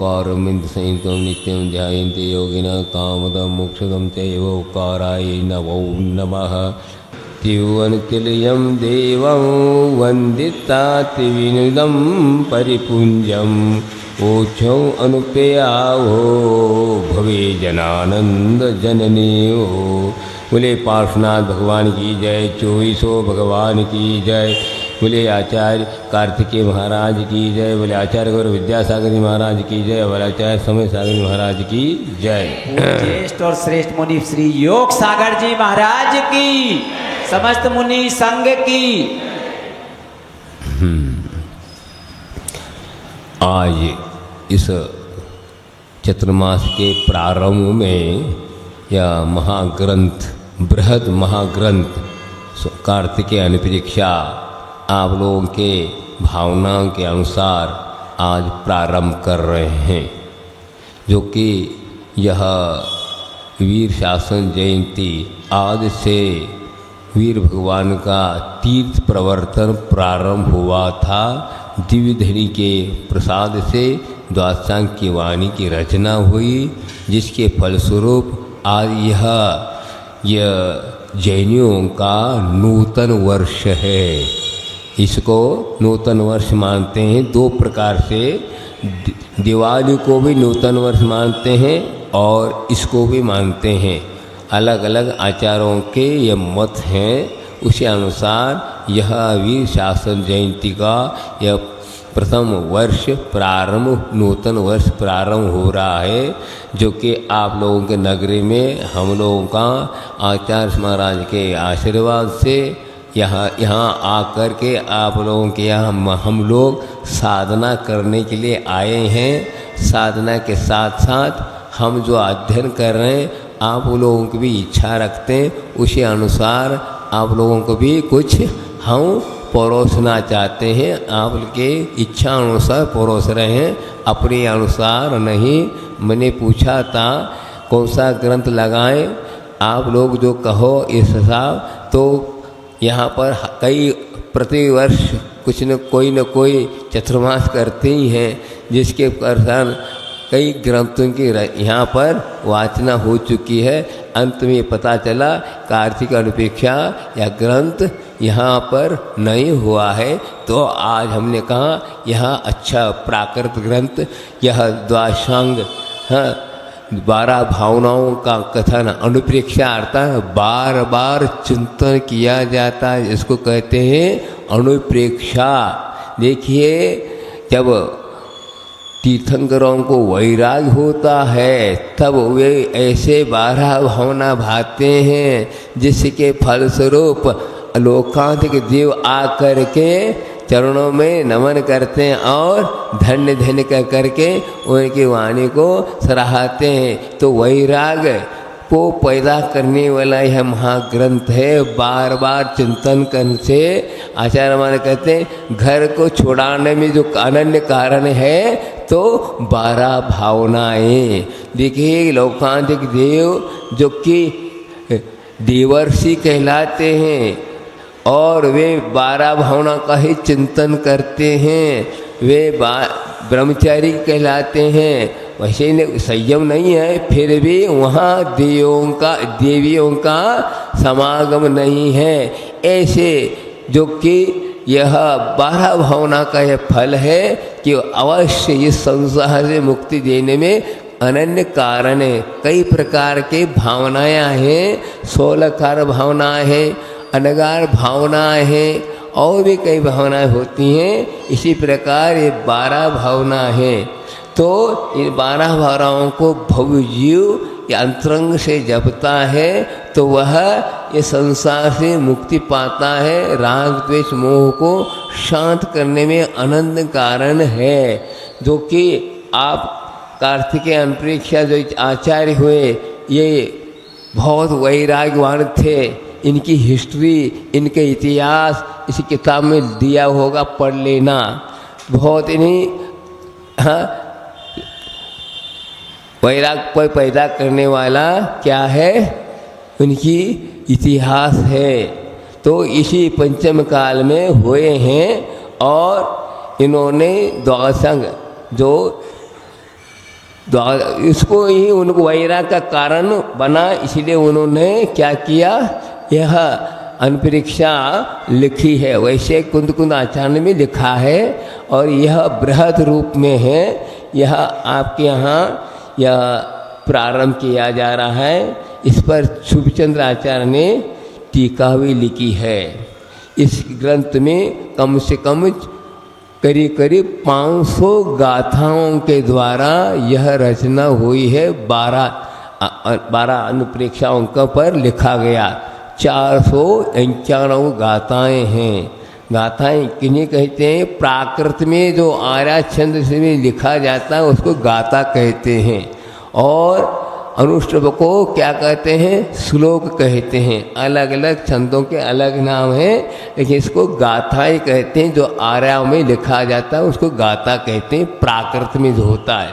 ओंकारं संयुक्तं नित्यं ध्यायन्ति योगिनः कामदं मोक्षदं चैव ओंकाराय नमो नमः। तिरुवनतिलयं देवं वन्दितातिविनुदं परिपुञ्जम् ओछौ अनुपेयावो भवे जनानंद जननीयो। बोले पार्श्वनाथ भगवान की जय, चौबीसों भगवान की जय। बोले आचार्य कार्तिकेय महाराज की जय। बोले आचार्य गुरु विद्यासागर जी महाराज की जय। बोले आचार्य समय सागर जी महाराज की जय। ज्येष्ठ और श्रेष्ठ मुनि श्री योग सागर जी महाराज की, समस्त मुनि संघ की। आज इस चतुर्मास के प्रारंभ में यह महाग्रंथ, बृहद महाग्रंथ कार्तिकेय अनुपरीक्षा आप लोगों के भावनाओं के अनुसार आज प्रारंभ कर रहे हैं, जो कि यह वीर शासन जयंती आज से वीर भगवान का तीर्थ प्रवर्तन प्रारंभ हुआ था। दिव्य धनी के प्रसाद से द्वादशांग की वाणी की रचना हुई, जिसके फलस्वरूप आज यह जैनियों का नूतन वर्ष है। इसको नूतन वर्ष मानते हैं दो प्रकार से। दिवाली को भी नूतन वर्ष मानते हैं और इसको भी मानते हैं। अलग अलग आचारों के ये मत हैं। उसी अनुसार यह वीर शासन जयंती का यह प्रथम वर्ष प्रारंभ, नूतन वर्ष प्रारंभ हो रहा है, जो कि आप लोगों के नगरी में हम लोगों का आचार्य महाराज के आशीर्वाद से यहाँ आकर के आप लोगों के यहाँ हम लोग साधना करने के लिए आए हैं। साधना के साथ साथ हम जो अध्ययन कर रहे हैं, आप लोगों की भी इच्छा रखते हैं, उसी अनुसार आप लोगों को भी कुछ हम परोसना चाहते हैं। आपके इच्छा अनुसार परोस रहे हैं, अपने अनुसार नहीं। मैंने पूछा था कौन सा ग्रंथ लगाएं, आप लोग जो कहो इस हिसाब। तो यहाँ पर कई प्रतिवर्ष कुछ न कोई चतुर्मास करते ही हैं, जिसके कारण कई ग्रंथों की यहाँ पर वाचना हो चुकी है। अंत में पता चला कार्तिक अनुपेक्षा या ग्रंथ यहाँ पर नहीं हुआ है। तो आज हमने कहा यह अच्छा प्राकृत ग्रंथ, यह द्वादशांग 12 भावनाओं का कथन अनुप्रेक्षा अर्थात बार बार चिंतन किया जाता है, इसको कहते हैं अनुप्रेक्षा। देखिए, जब तीर्थंकरों को वैराग्य होता है तब वे ऐसे 12 भावना भाते हैं, जिसके फलस्वरूप लोकांतिक देव आकर के चरणों में नमन करते हैं और धन्य धन्य कर करके उनकी वाणी को सराहते हैं। तो वैराग्य को पैदा करने वाला यह महाग्रंथ है। बार बार चिंतन करने से आचार्य मान कहते हैं घर को छुड़ाने में जो अनन्य कारण है तो 12 भावनाएं। देखिए, लोकांतिक देव जो कि देवर्षि कहलाते हैं और वे 12 भावना का ही चिंतन करते हैं, वे ब्रह्मचारी कहलाते हैं। वैसे संयम नहीं है, फिर भी वहाँ देवियों का समागम नहीं है। ऐसे जो कि यह 12 भावना का यह फल है कि अवश्य इस संसार से मुक्ति देने में अनन्य कारण है। कई प्रकार के भावनाएं हैं, 16 कार भावनाएं हैं, अनगार भावनाएं हैं, और भी कई भावनाएं होती हैं। इसी प्रकार ये 12 भावना हैं। तो इन 12 भावनाओं को भव्य जीव या अंतरंग से जपता है तो वह ये संसार से मुक्ति पाता है। राग द्वेष मोह को शांत करने में अनंत कारण है। जो कि आप कार्तिकेय अनुप्रेक्षा जो आचार्य हुए, ये बहुत वैराग्यवान थे। इनकी हिस्ट्री, इनके इतिहास इस किताब में दिया होगा, पढ़ लेना। बहुत इन्हीं वैराग्य पैदा करने वाला क्या है, उनकी इतिहास है। तो इसी पंचम काल में हुए हैं और इन्होंने द्वादशांग जो इसको ही उनको वैराग का कारण बना, इसलिए उन्होंने क्या किया, यह अनपरीक्षा लिखी है। वैसे कुंद कुंद आचार्य में लिखा है और यह बृहद रूप में है। यह आपके यहाँ यह प्रारंभ किया जा रहा है। इस पर शुभचंद्र आचार्य ने टीका भी लिखी है। इस ग्रंथ में कम से कम करीब करीब 500 गाथाओं के द्वारा यह रचना हुई है। 12 अनुप्रेक्षाओं पर लिखा गया। 491 गाथाएँ हैं। गाथाएँ किन्हें कहते हैं? प्राकृत में जो आर्या छंद से में लिखा जाता है उसको गाथा कहते हैं, और अनुष्टुप को क्या कहते हैं? श्लोक कहते हैं। अलग अलग छंदों के अलग नाम हैं, लेकिन इसको गाथाएँ कहते हैं। जो आर्या में लिखा जाता है उसको गाथा कहते हैं, प्राकृत में जो होता है।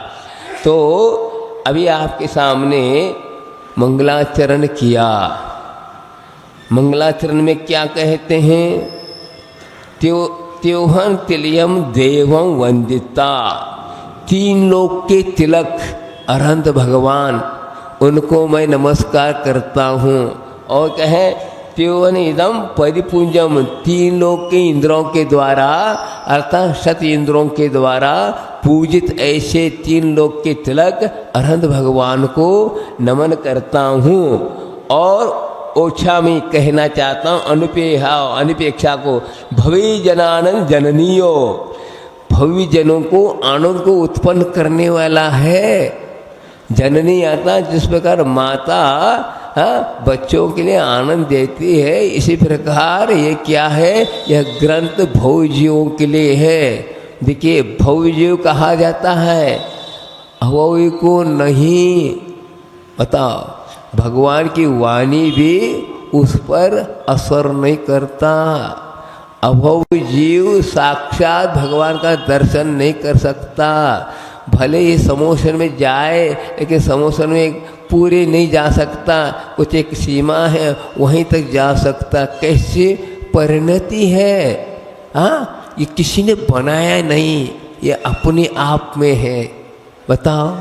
तो अभी आपके सामने मंगलाचरण किया। मंगलाचरण में क्या कहते हैं? त्योहन तिलयम देवं वंदिता। 3 लोक के तिलक अरहंत भगवान, उनको मैं नमस्कार करता हूँ। और कहे त्योवन इदम परिपुंजम, 3 लोक के इंद्रों के द्वारा अर्थात 7 इंद्रों के द्वारा पूजित ऐसे 3 लोक के तिलक अरहंत भगवान को नमन करता हूँ। और ओछा में कहना चाहता हूँ अनुपेक्षा को, भवी जनानंद जननियो, भवी जनों को आनंद को उत्पन्न करने वाला है। जननी आता जिस प्रकार माता बच्चों के लिए आनंद देती है, इसी प्रकार ये क्या है? यह ग्रंथ भवजीवों के लिए है। देखिए भवजीव कहा जाता है, अभवी को नहीं। बताओ, भगवान की वाणी भी उस पर असर नहीं करता। अभव जीव साक्षात भगवान का दर्शन नहीं कर सकता। भले ही समोसन में जाए, लेकिन समोसन में पूरे नहीं जा सकता। कुछ एक सीमा है, वहीं तक जा सकता। कैसे परिणति है? हाँ, ये किसी ने बनाया नहीं, ये अपने आप में है। बताओ,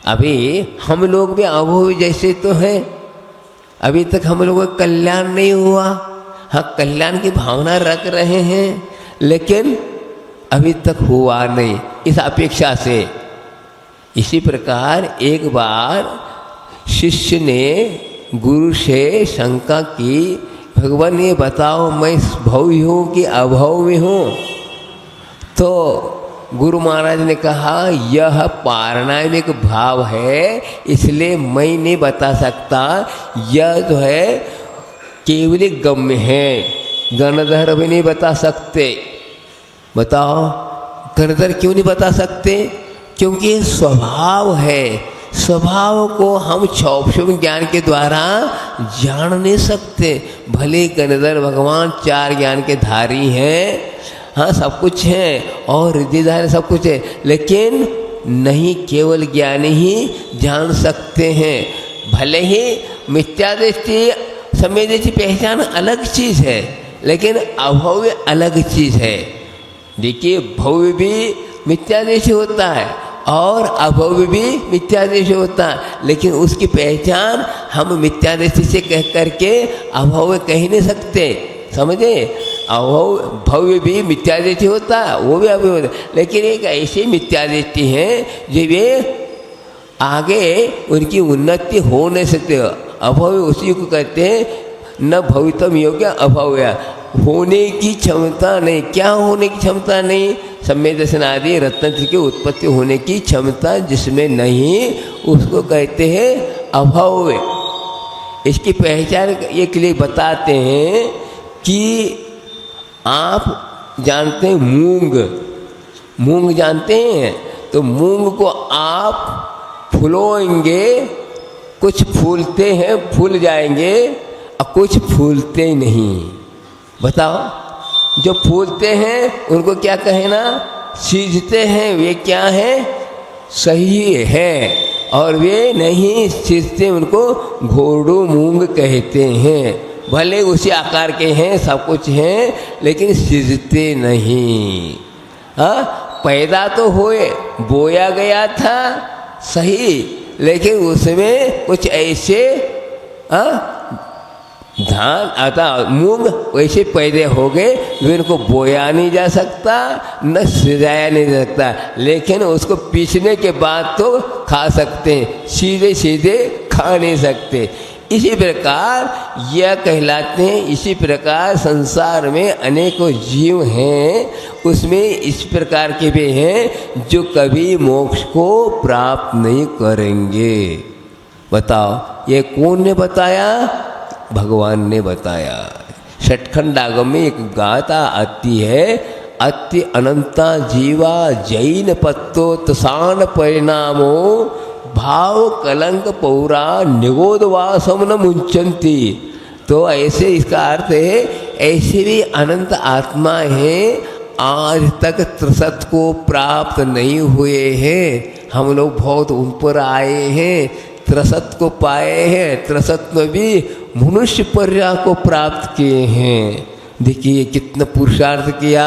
अभी हम लोग भी अभव जैसे तो हैं। अभी तक हम लोगों का कल्याण नहीं हुआ। हाँ, कल्याण की भावना रख रहे हैं, लेकिन अभी तक हुआ नहीं इस अपेक्षा से। इसी प्रकार एक बार शिष्य ने गुरु से शंका की, भगवान ये बताओ मैं भव्य हूँ कि अभव में हूँ? तो गुरु महाराज ने कहा यह पारणामिक भाव है, इसलिए मैं नहीं बता सकता। यह जो है केवल गम्य है, गणधर भी नहीं बता सकते। बताओ, गणधर क्यों नहीं बता सकते? क्योंकि ये स्वभाव है। स्वभाव को हम क्षौप्षम ज्ञान के द्वारा जान नहीं सकते। भले गणधर भगवान 4 ज्ञान के धारी हैं, हाँ सब कुछ है, और रिद्धिधारी सब कुछ है, लेकिन नहीं केवल ज्ञान ही जान सकते हैं। भले ही मिथ्या दृष्टि समय दृष्टि पहचान अलग चीज़ है, लेकिन अभव्य अलग चीज़ है। देखिए, भव्य भी मिथ्या दृष्टि होता है और अभव्य भी मिथ्या दृष्टि होता है, लेकिन उसकी पहचान हम मिथ्या दृष्टि से कह करके अभव्य कह नहीं सकते। समझे? भव्य भी मिथ्या दृष्टि होता है, वो भी अभव्य होता है, लेकिन एक ऐसी मिथ्या दृष्टि है जो वे आगे उनकी उन्नति हो नहीं सकते। अभव्य उसी को कहते हैं, न भवितम योग्य अभव्य, होने की क्षमता नहीं। क्या होने की क्षमता नहीं? सम्य दर्शन आदि रत्नत्र की उत्पत्ति होने की क्षमता जिसमें नहीं, उसको कहते हैं अभव्य। इसकी पहचान एक लिए बताते हैं कि आप जानते हैं मूंग जानते हैं? तो मूंग को आप फुलोएंगे, कुछ फूलते हैं, फूल जाएंगे, और कुछ फूलते ही नहीं। बताओ, जो फूलते हैं उनको क्या कहना? सीझते हैं, वे क्या हैं? सही है, और वे नहीं सीझते, उनको घोड़ू मूंग कहते हैं। भले उसी आकार के हैं, सब कुछ हैं, लेकिन सीझते नहीं। हाँ, पैदा तो हुए, बोया गया था, सही, लेकिन उसमें कुछ ऐसे धान आता मूंग वैसे पैदे हो गए, इनको बोया नहीं जा सकता न सिजाया नहीं जा सकता, लेकिन उसको पीसने के बाद तो खा सकते हैं, सीधे सीधे खा नहीं सकते। इसी प्रकार यह कहलाते हैं। इसी प्रकार संसार में अनेकों जीव हैं, उसमें इस प्रकार के भी हैं जो कभी मोक्ष को प्राप्त नहीं करेंगे। बताओ ये कौन ने बताया? भगवान ने बताया। षटखंडागम में एक गाथा आती है, अति अनंता जीवा जैन पत्तोत्सान परिणामो भाव कलंक पौरा निगोदवासम न मुंचंती। तो ऐसे इसका अर्थ है, ऐसे भी अनंत आत्मा है आज तक त्रिसत को प्राप्त नहीं हुए हैं। हम लोग बहुत ऊपर आए हैं, त्रिसत को पाए हैं, त्रिसत में भी मनुष्य पर्या को प्राप्त किए हैं। देखिए कितना पुरुषार्थ किया,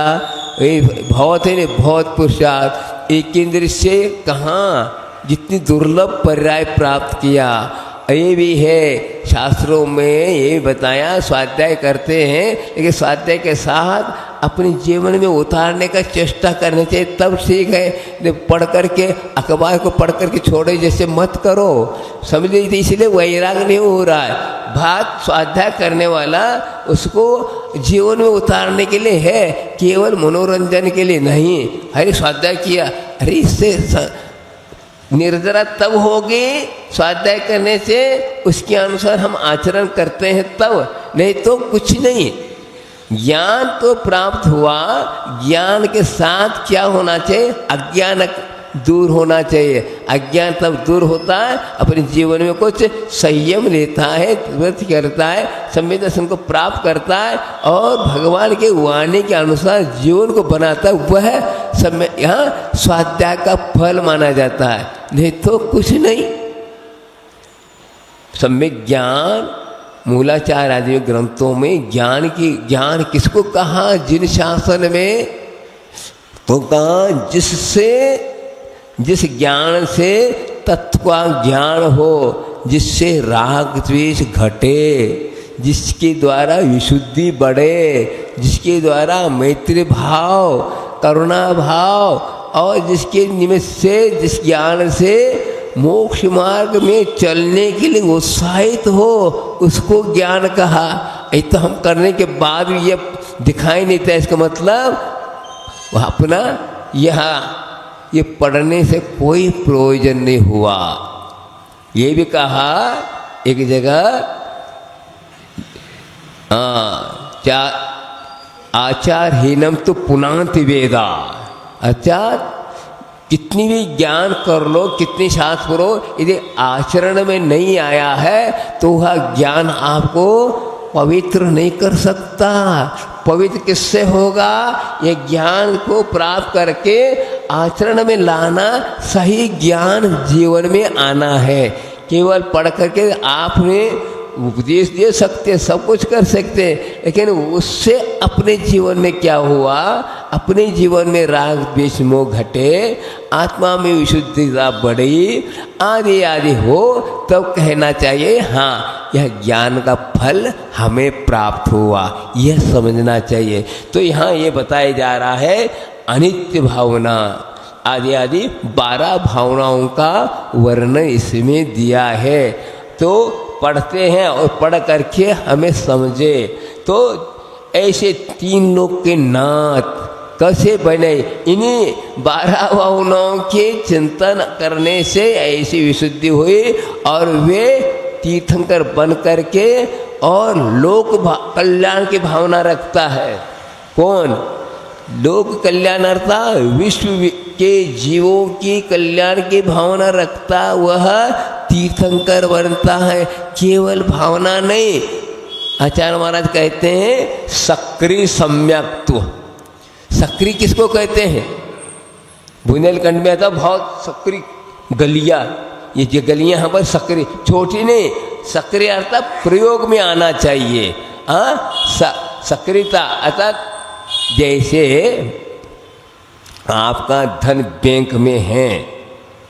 बहुत है बहुत पुरुषार्थ। एक इंद्र से कहाँ जितनी दुर्लभ पर्याय प्राप्त किया। ये भी है शास्त्रों में ये बताया, स्वाध्याय करते हैं, लेकिन स्वाध्याय के साथ अपने जीवन में उतारने का चेष्टा करने चाहिए, तब ठीक है। पढ़ करके अखबार को पढ़ करके छोड़े जैसे मत करो, समझ लीजिए। इसलिए वैराग नहीं हो रहा है। बात स्वाध्याय करने वाला उसको जीवन में उतारने के लिए है, केवल मनोरंजन के लिए नहीं। अरे स्वाध्याय किया, अरे इससे निर्जरा तब होगी स्वाध्याय करने से, उसके अनुसार हम आचरण करते हैं तब, नहीं तो कुछ नहीं। ज्ञान तो प्राप्त हुआ, ज्ञान के साथ क्या होना चाहिए? अज्ञान दूर होना चाहिए। अज्ञान तब दूर होता है, अपने जीवन में कुछ संयम लेता है, व्रत करता है, सम्यक दर्शन को प्राप्त करता है और भगवान के वाणी के अनुसार जीवन को बनाता है। वह समय यहाँ स्वाध्याय का फल माना जाता है, नहीं तो कुछ नहीं। सम्यक ज्ञान मूलाचार आदि ग्रंथों में ज्ञान किसको कहा? जिन शासन में तो कहा जिस ज्ञान से तत्व का ज्ञान हो, जिससे राग द्वेष घटे, जिसके द्वारा विशुद्धि बढ़े, जिसके द्वारा मैत्री भाव, करुणा भाव और जिसके निमित्त से, जिस ज्ञान से मोक्ष मार्ग में चलने के लिए उत्साहित हो, उसको ज्ञान कहा। ये तो हम करने के बाद भी ये दिखाई नहीं था। इसका मतलब वह अपना यहाँ ये पढ़ने से कोई प्रयोजन नहीं हुआ। ये भी कहा एक जगह, आचारहीनम तो पुनांति वेदा। अर्थात कितनी भी ज्ञान कर लो, कितनी शास्त्र करो, यदि आचरण में नहीं आया है तो वह ज्ञान आपको पवित्र नहीं कर सकता। पवित्र किससे होगा? ये ज्ञान को प्राप्त करके आचरण में लाना, सही ज्ञान जीवन में आना है। केवल पढ़ करके आपने उपदेश दे सकते, सब कुछ कर सकते, लेकिन उससे अपने जीवन में क्या हुआ? अपने जीवन में राग द्वेष मोह घटे, आत्मा में विशुद्धता बढ़ी, आदि आदि हो, तब कहना चाहिए हाँ यह ज्ञान का फल हमें प्राप्त हुआ, यह समझना चाहिए। तो यहाँ ये बताया जा रहा है अनित्य भावना आदि आदि 12 भावनाओं का वर्णन इसमें दिया है। तो पढ़ते हैं और पढ़ करके हमें समझे। तो ऐसे 3 लोग के नाथ कैसे बने? इन्हीं 12 भावनाओं के चिंतन करने से ऐसी विशुद्धि हुई और वे तीर्थंकर बन करके और लोक कल्याण की भावना रखता है। कौन? लोक कल्याणार्था विश्व के जीवों की कल्याण की भावना रखता वह तीर्थंकर बनता है। केवल भावना नहीं, आचार्य महाराज कहते हैं सक्रिय सम्यक्त्व। सक्रिय किसको कहते हैं? बुंदेलखंड में था बहुत सक्रिय गलियाँ, ये जो गलियाँ यहाँ पर सक्रिय, छोटी नहीं, सक्रिय अर्थात प्रयोग में आना चाहिए। सक्रियता अर्थात जैसे आपका धन बैंक में है,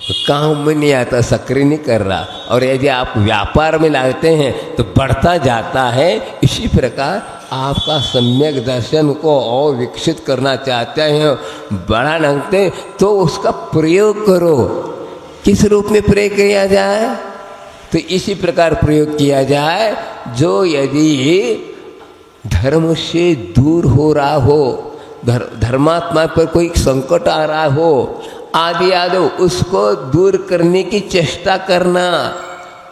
काम में नहीं आता, सक्रिय नहीं कर रहा। और यदि आप व्यापार में लाते हैं तो बढ़ता जाता है। इसी प्रकार आपका सम्यक दर्शन को और विकसित करना चाहते हैं, बढ़ा लगते, तो उसका प्रयोग करो। किस रूप में प्रयोग किया जाए? तो इसी प्रकार प्रयोग किया जाए जो यदि धर्म से दूर हो रहा हो, धर्मात्मा पर कोई संकट आ रहा हो आदि आदि, उसको दूर करने की चेष्टा करना,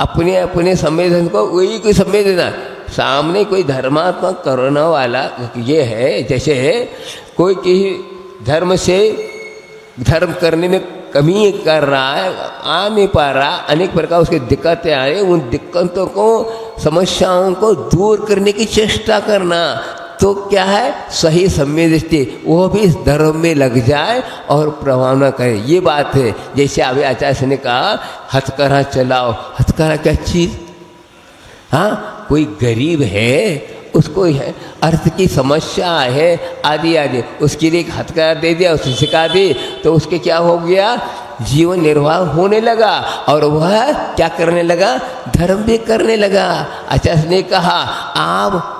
अपने अपने संवेदन को वही को समय देना। सामने कोई धर्मात्मा करने वाला ये है, जैसे कोई किसी धर्म से धर्म करने में कमी कर रहा है, आ नहीं पा रहा, अनेक प्रकार उसकी दिक्कतें आ रही, उन दिक्कतों को समस्याओं को दूर करने की चेष्टा करना, तो क्या है सही समय दृष्टि वो भी इस धर्म में लग जाए और प्रभाव न करे। ये बात है। जैसे अभी आचार्य ने कहा हथकरघा चलाओ। हथकरघा क्या चीज़? हाँ, कोई गरीब है, उसको है अर्थ की समस्या है आदि आदि, उसके लिए एक हथकरघा दे दिया, उसे सिखा दी, तो उसके क्या हो गया, जीवन निर्वाह होने लगा और वह क्या करने लगा, धर्म भी करने लगा। आचार्य ने कहा आप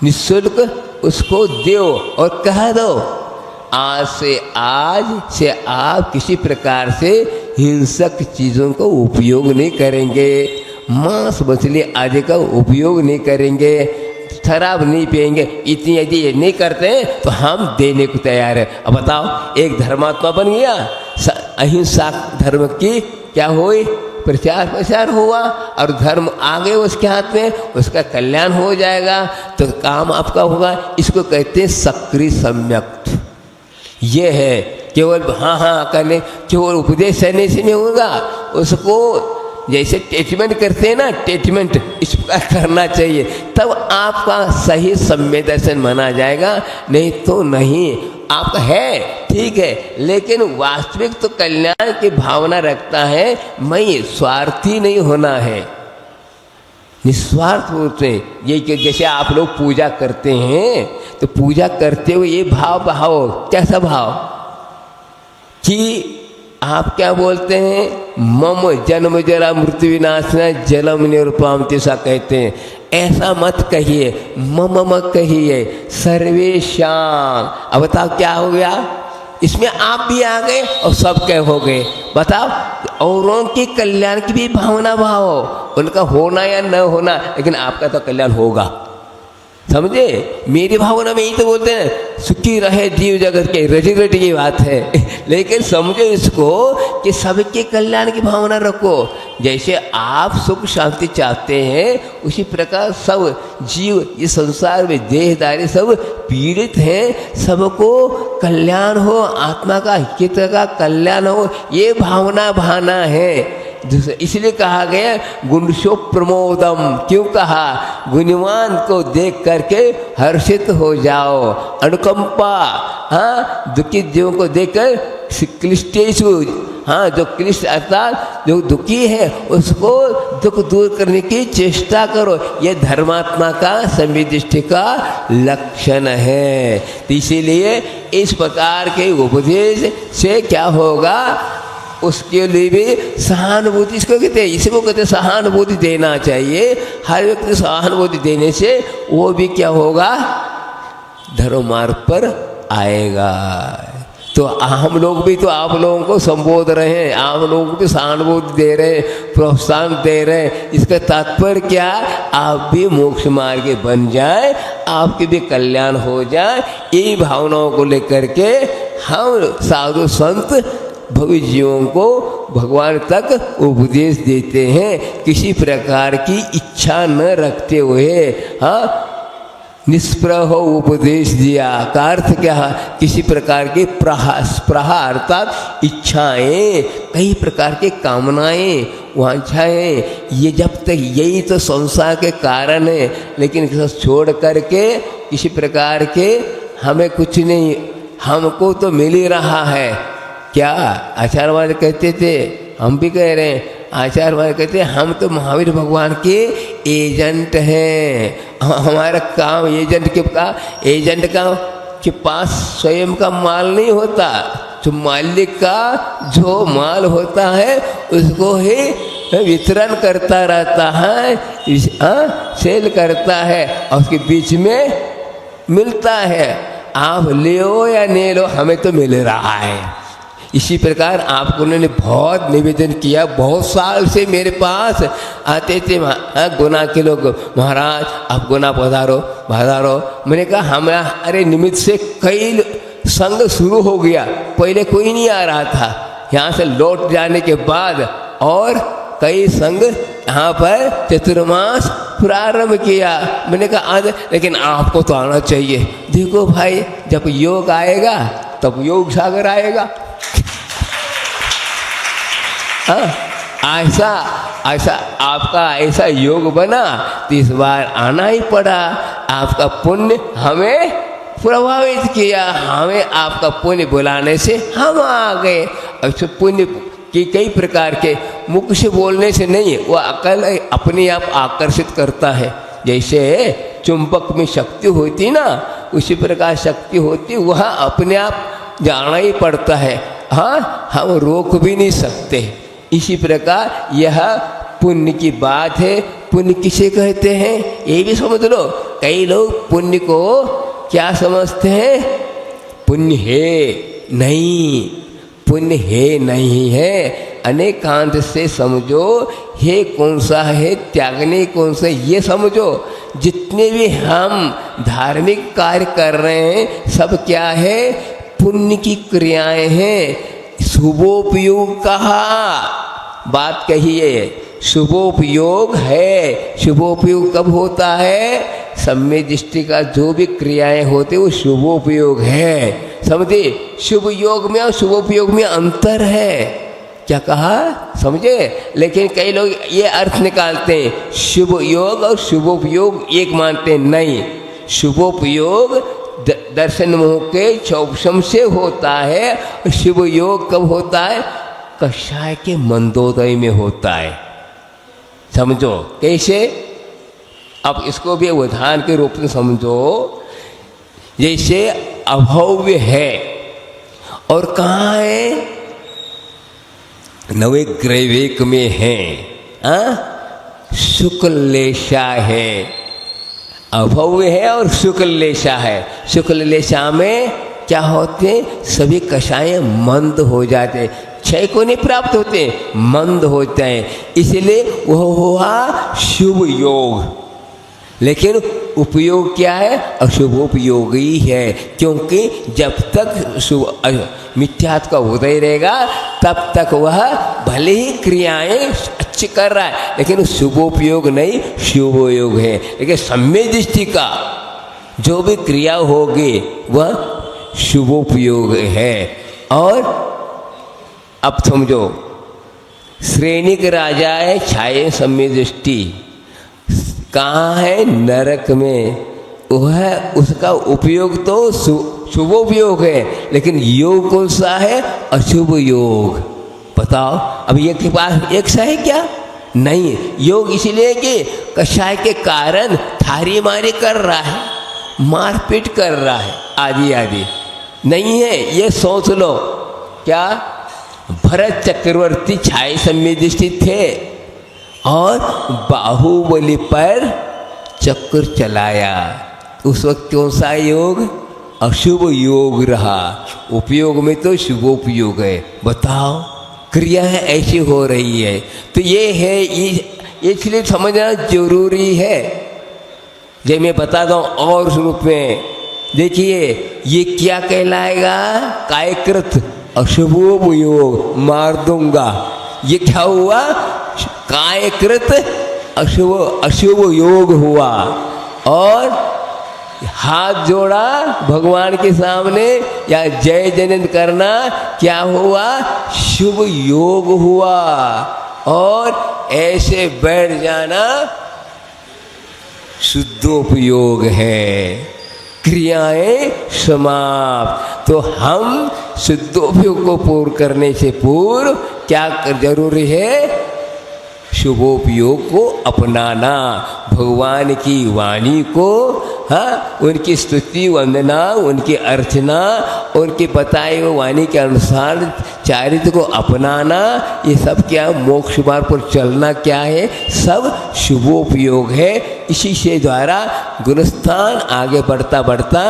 निःशुल्क उसको दो और कह दो आज से आप किसी प्रकार से हिंसक चीज़ों को उपयोग नहीं करेंगे, मांस मछली आदि का उपयोग नहीं करेंगे, शराब नहीं पिएंगे। इतनी यदि ये नहीं करते हैं तो हम देने को तैयार है। अब बताओ, एक धर्मात्मा बन गया, अहिंसा धर्म की क्या हुई, प्रचार प्रसार हुआ और धर्म आगे उसके हाथ में, उसका कल्याण हो जाएगा, तो काम आपका होगा। इसको कहते हैं सक्रिय सम्यक। ये है केवल हाँ करने, केवल उपदेश करने से नहीं होगा, उसको जैसे ट्रीटमेंट करते हैं ना, ट्रीटमेंट इस प्रकार करना चाहिए, तब आपका सही संवेदन माना जाएगा। नहीं तो नहीं, आपका है ठीक है, लेकिन वास्तविक तो कल्याण की भावना रखता है, मैं स्वार्थी नहीं होना है, निस्वार्थ होते हैं। ये कि जैसे आप लोग पूजा करते हैं तो पूजा करते हुए ये भाव कैसा भाव कि आप क्या बोलते हैं, मम जन्म जरा मृत्यु विनाशना जलम निरुपामति, सा कहते हैं। ऐसा मत कहिए, मम मत कहिए, सर्वेशाम। अब बताओ क्या हो गया, इसमें आप भी आ गए और सब क्या हो गए। बताओ, औरों के कल्याण की भी भावना भाव, उनका होना या न होना, लेकिन आपका तो कल्याण होगा। समझे, मेरी भावना में ही तो बोलते हैं सुखी रहे जीव जगत के, रटी रटी की बात है। लेकिन समझो इसको कि सबके कल्याण की भावना रखो। जैसे आप सुख शांति चाहते हैं, उसी प्रकार सब जीव इस संसार में देहदारी सब पीड़ित हैं, सबको कल्याण हो, आत्मा का हित का कल्याण हो, ये भावना भाना है। इसलिए कहा गया गुणशो प्रमोदम। क्यों कहा, गुणवान को देख करके हर्षित हो जाओ, अनुकंपा, हाँ, दुखी जीवों को देखकर क्लिष्टेषु, हाँ, जो क्लिष्ट अर्थात जो दुखी है उसको दुख दूर करने की चेष्टा करो। ये धर्मात्मा का संविदृष्टि का लक्षण है। तो इसीलिए इस प्रकार के उपदेश से क्या होगा, उसके लिए भी सहानुभूति, इसको कहते हैं, इसी को कहते हैं सहानुभूति देना चाहिए। हर व्यक्ति सहानुभूति देने से वो भी क्या होगा, धर्म मार्ग पर आएगा। तो हम लोग भी तो आप लोगों को संबोध रहे हैं, आप लोगों को भी सहानुभूति दे रहे हैं, प्रोत्साहन दे रहे हैं। इसका तात्पर्य क्या, आप भी मोक्ष मार्ग बन जाए, आपके भी कल्याण हो जाए। यही भावनाओं को लेकर के हम साधु संत भविष्य जीवों को भगवान तक उपदेश देते हैं, किसी प्रकार की इच्छा न रखते हुए। हाँ, निष्प्रह उपदेश दिया का अर्थ क्या है, किसी प्रकार के स्प्रहा अर्थात इच्छाएं, कई प्रकार के कामनाएं वांछाएं, ये जब तक यही तो संसार के कारण है। लेकिन इसे छोड़ करके किसी प्रकार के हमें कुछ नहीं, हमको तो मिल ही रहा है। क्या आचार्यवाद कहते थे, हम भी कह रहे हैं, आचार्यवाद कहते हैं हम तो महावीर भगवान के एजेंट हैं। हमारा काम एजेंट के पास स्वयं का माल नहीं होता, तो मालिक का जो माल होता है उसको ही वितरण करता रहता है, सेल करता है और उसके बीच में मिलता है। आप ले या नहीं लो, हमें तो मिल रहा है। इसी प्रकार आपको उन्होंने बहुत निवेदन किया, बहुत साल से मेरे पास आते थे गुना के लोग, महाराज आप गुना पधारो पधारो। मैंने कहा हमारा अरे निमित्त से कई संग शुरू हो गया, पहले कोई नहीं आ रहा था। यहाँ से लौट जाने के बाद और कई संग यहाँ पर चतुर्मास प्रारंभ किया। मैंने कहा आज, लेकिन आपको तो आना चाहिए। देखो भाई, जब योग आएगा तब योग सागर आएगा। ऐसा आपका ऐसा योग बना तो इस बार आना ही पड़ा। आपका पुण्य हमें प्रभावित किया, हमें आपका पुण्य बुलाने से हम आ गए। ऐसे पुण्य की कई प्रकार के मुख से बोलने से नहीं, वह अकल अपने आप आकर्षित करता है। जैसे चुंबक में शक्ति होती ना, उसी प्रकार शक्ति होती, वह अपने आप जाना ही पड़ता है। हाँ, हम रोक भी नहीं सकते। इसी प्रकार यह पुण्य की बात है। पुण्य किसे कहते हैं ये भी समझ लो। कई लोग पुण्य को क्या समझते हैं, पुण्य है नहीं, पुण्य है नहीं है। अनेकांत से समझो, हे कौन सा है, त्यागने कौन सा, ये समझो। जितने भी हम धार्मिक कार्य कर रहे हैं सब क्या है, पुण्य की क्रियाएं हैं। शुभोपयोग कहा, बात कहिए, शुभोपयोग है। शुभोपयोग कब होता है, सम्य दृष्टि का जो भी क्रियाएं होते वो शुभोपयोग है। समझे, शुभ योग में और शुभोपयोग में अंतर है। क्या कहा, समझे। लेकिन कई लोग ये अर्थ निकालते हैं, शुभ योग और शुभोपयोग एक मानते हैं। नहीं, शुभोपयोग दर्शन मोह के चौपशम से होता है, और शुभ योग कब होता है, कषाय के मंदोदय में होता है। समझो कैसे, अब इसको भी उदाहरण के रूप में समझो। जैसे अभव्य है और कहाँ है, नवे ग्रैविक में है, शुक्लेशा है। अभव्य है और शुक्लेशा है। शुक्लेशा में क्या होते हैं, सभी कषाय मंद हो जाते हैं, क्षय को नहीं प्राप्त होते, मंद होते हैं। इसलिए वह हुआ शुभ योग। लेकिन उपयोग क्या है, अशुभोपयोगी है। क्योंकि जब तक शुभ मिथ्यात्व का उदय रहेगा तब तक वह भले ही क्रियाएं अच्छी कर रहा है, लेकिन शुभोपयोग नहीं, शुभोयोग है। लेकिन सम्य दृष्टि का जो भी क्रिया होगी वह शुभोपयोग है। और अब समझो, श्रेणिक राजा है, छाये सम्य दृष्टि, कहाँ है, नरक में। वह उसका उपयोग तो शुभोपयोग है, लेकिन योग कौन सा है, अशुभ योग। बताओ, अब ये के पास एक सा है क्या, नहीं। योग इसलिए कि कषाय के कारण थारी मारी कर रहा है, मारपीट कर रहा है, आदि आदि नहीं है। ये सोच लो, क्या भरत चक्रवर्ती छाये सम्य दृष्टि थे और बाहुबली पर चक्र चलाया। उस वक्त कौन सा योग, अशुभ योग रहा। उपयोग में तो शुभोपयोग है। बताओ, क्रिया है ऐसी हो रही है। तो ये है, ये इसलिए समझना जरूरी है। जब मैं बताता हूँ और रूप में, देखिए ये क्या कहलाएगा, कायकृत अशुभोपयोग, मार दूंगा। ये क्या हुआ, कायकृत अशुभ योग हुआ। और हाथ जोड़ा भगवान के सामने या जय जयंत करना, क्या हुआ, शुभ योग हुआ। और ऐसे बैठ जाना शुद्धोपयोग है। क्रियाएं समाप्त। तो हम शुद्धोपयोग को पूर्ण करने से पूर्व क्या जरूरी है, शुभोपयोग को अपनाना, भगवान की वाणी को, हाँ, उनकी स्तुति वंदना, उनकी अर्चना, उनके बताए हुए वाणी के अनुसार चारित्र को अपनाना, ये सब क्या मोक्ष मार्ग पर चलना क्या है, सब शुभोपयोग है। इसी से द्वारा गुणस्थान आगे बढ़ता बढ़ता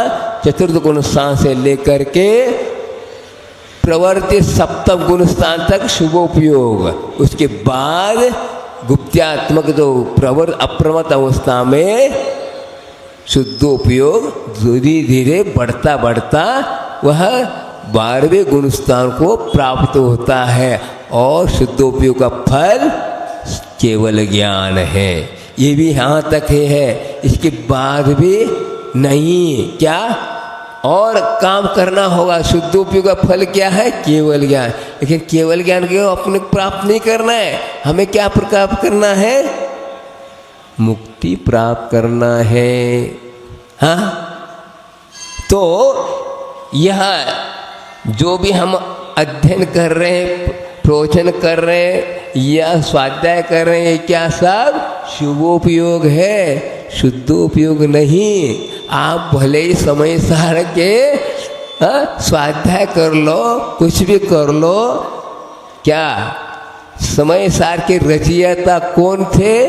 चतुर्थ गुणस्थान से लेकर के प्रवर्तित सप्तम गुणस्थान तक शुभोपयोग, उसके बाद गुप्त्यात्मक जो अप्रमत अवस्था में शुद्धोपयोग धीरे धीरे बढ़ता बढ़ता वह 12वें गुणस्थान को प्राप्त होता है और शुद्धोपयोग का फल केवल ज्ञान है। ये भी यहाँ तक है, इसके बाद भी नहीं, क्या और काम करना होगा। शुद्धोपयोग का फल क्या है, केवल ज्ञान। लेकिन केवल ज्ञान को अपने प्राप्त नहीं करना है, हमें क्या प्राप्त करना है, मुक्ति प्राप्त करना है। हाँ, तो यह जो भी हम अध्ययन कर रहे हैं, प्रवचन कर रहे हैं या स्वाध्याय कर रहे हैं, क्या सब शुभोपयोग है, शुद्धोपयोग नहीं। आप भले ही समय सार के स्वाध्याय कर लो, कुछ भी कर लो, क्या समय सार के रचयिता कौन थे,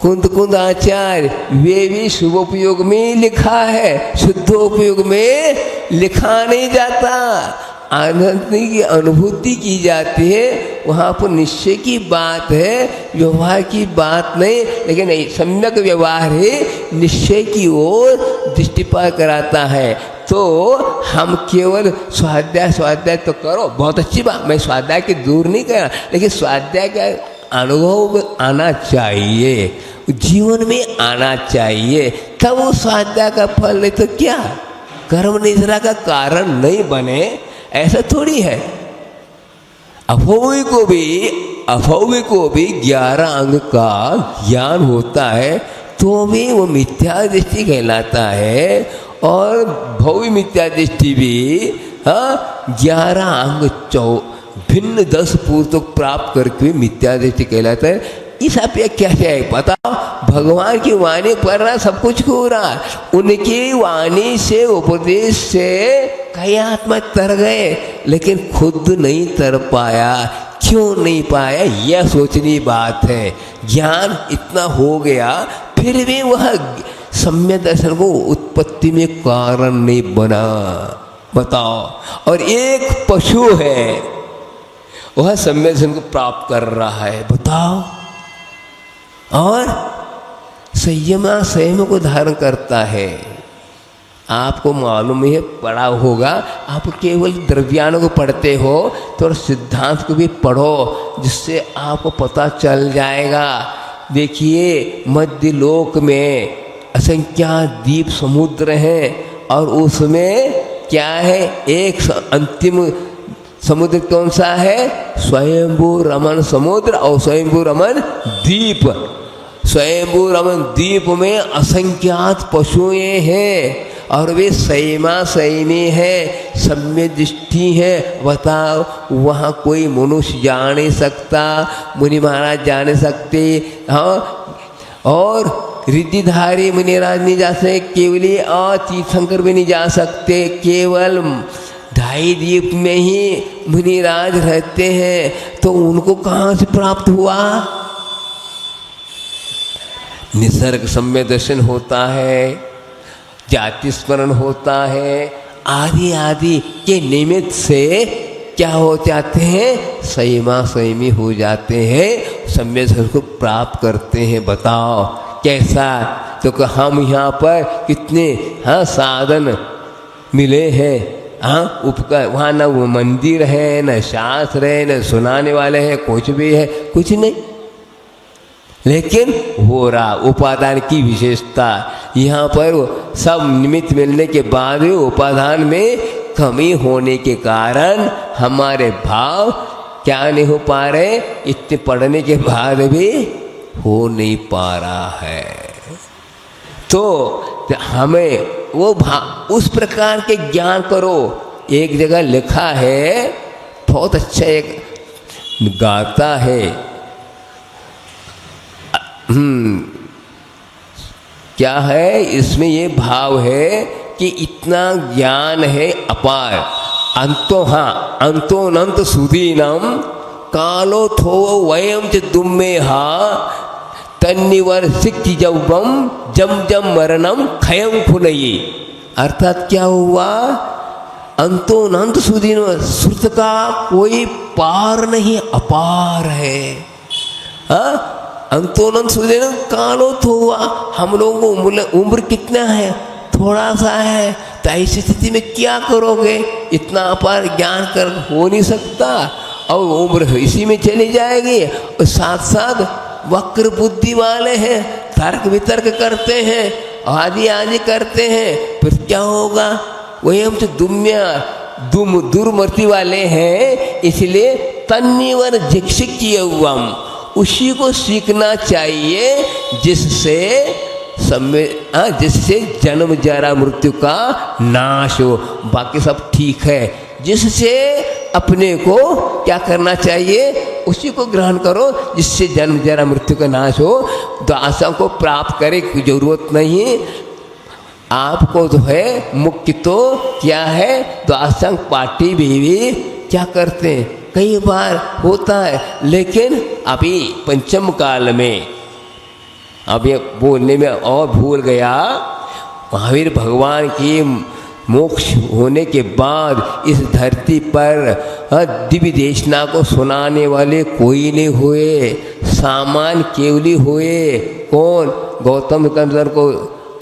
कुंद आचार्य, वे भी शुभोपयोग में लिखा है, शुद्धोपयोग में लिखा नहीं जाता। आनंद की अनुभूति की जाती है, वहाँ पर निश्चय की बात है, व्यवहार की बात नहीं। लेकिन सम्यक व्यवहार ही निश्चय की ओर दृष्टिपात कराता है। तो हम केवल स्वाध्याय तो करो, बहुत अच्छी बात, मैं स्वाध्याय की दूर नहीं कर रहा, लेकिन स्वाध्याय का अनुभव आना चाहिए, जीवन में आना चाहिए, तब वो स्वाध्याय का फल। नहीं तो क्या कर्म निद्रा का कारण नहीं बने, ऐसा थोड़ी है। अभौवी को भी 11 अंग का ज्ञान होता है, तो भी वो मिथ्या दृष्टि कहलाता है। और भौवी मिथ्या दृष्टि भी 11 अंग भिन्न 10 पूर्व प्राप्त करके मिथ्या दृष्टि कहलाता है। इस अपेक्षा क्या है बताओ, भगवान की वाणी पर ना सब कुछ हो रहा, उनकी वाणी से उपदेश से कई आत्मा तर गए, लेकिन खुद नहीं तर पाया। क्यों नहीं पाया, यह सोचनी बात है। ज्ञान इतना हो गया, फिर भी वह सम्य दर्शन को उत्पत्ति में कारण नहीं बना, बताओ। और एक पशु है, वह सम्य दर्शन को प्राप्त कर रहा है, बताओ। और संयम को धारण करता है। आपको मालूम ही पढ़ा होगा, आप केवल द्रव्यान को पढ़ते हो तो सिद्धांत को भी पढ़ो, जिससे आपको पता चल जाएगा। देखिए, मध्य लोक में असंख्यात द्वीप समुद्र हैं, और उसमें क्या है, एक अंतिम समुद्र कौन सा है, स्वयंभू रमन समुद्र और स्वयंभू रमन द्वीप। स्वयंभू रमन द्वीप में असंख्यात पशुएं हैं, और वे संयमी है, सम्य दृष्टि है। बताओ, वहाँ कोई मनुष्य जा नहीं सकता, मुनि महाराज जा नहीं सकते, हाँ, और रिद्धिधारी मुनिराज नहीं जा सकते, केवली और तीर्थंकर भी नहीं जा सकते। केवल 2.5 द्वीप में ही मुनिराज रहते हैं, तो उनको कहाँ से प्राप्त हुआ? निसर्ग सम्य दर्शन होता है, जाति स्मरण होता है, आदि आदि के निमित्त से क्या हो जाते हैं, संयमी हो जाते हैं, सम्य दर्शन को प्राप्त करते हैं। बताओ कैसा? तो हम यहाँ पर कितने साधन मिले हैं, उपकार, वहाँ न वो मंदिर है, न शास्त्र है, न सुनाने वाले हैं, कुछ भी है, कुछ नहीं। लेकिन हो रहा उपादान की विशेषता, यहाँ पर सब निमित्त मिलने के बाद भी उपादान में कमी होने के कारण हमारे भाव क्या नहीं हो पा रहे, इतने पढ़ने के बाद भी हो नहीं पा रहा है। तो हमें वो भाव, उस प्रकार के ज्ञान करो। एक जगह लिखा है, बहुत अच्छा एक गाता है, क्या है, इसमें ये भाव है कि इतना ज्ञान है अपार, अंतो हाँ अंतोनंत सुदीनम कालो थो वयम च दुम्मे हा तन्निवर सिक्ति जवम जम जम मरणम खयम खुनई। अर्थात क्या हुआ, अंतोनंत सुदीन, श्रुत का कोई पार नहीं, अपार है। अंतोनंत सुदीन कालो तो हुआ, हम लोगों को उम्र कितना है, थोड़ा सा है, तो ऐसी स्थिति में क्या करोगे, इतना अपार ज्ञान कर हो नहीं सकता, और उम्र इसी में चली जाएगी। और साथ साथ वक्र बुद्धि वाले हैं, तर्क वितर्क करते हैं, आदि आदि करते हैं, फिर क्या होगा, वही हम तो दुर्मति वाले हैं। इसलिए तन्निवर जिक्षिक किए हुआ उसी को सीखना चाहिए जिससे जन्म जरा मृत्यु का नाश हो। बाकी सब ठीक है, जिससे अपने को क्या करना चाहिए, उसी को ग्रहण करो जिससे जन्म जरा मृत्यु का नाश हो। तो आशा को प्राप्त करे की जरूरत नहीं, आपको जो है मुख्य तो क्या है, तो आसंग पार्टी भी क्या करते हैं, कई बार होता है। लेकिन अभी पंचम काल में, अभी बोलने में और भूल गया, महावीर भगवान की मोक्ष होने के बाद इस धरती पर दिव्य देशना को सुनाने वाले कोई नहीं हुए, सामान केवली हुए। कौन, गौतम कंदर को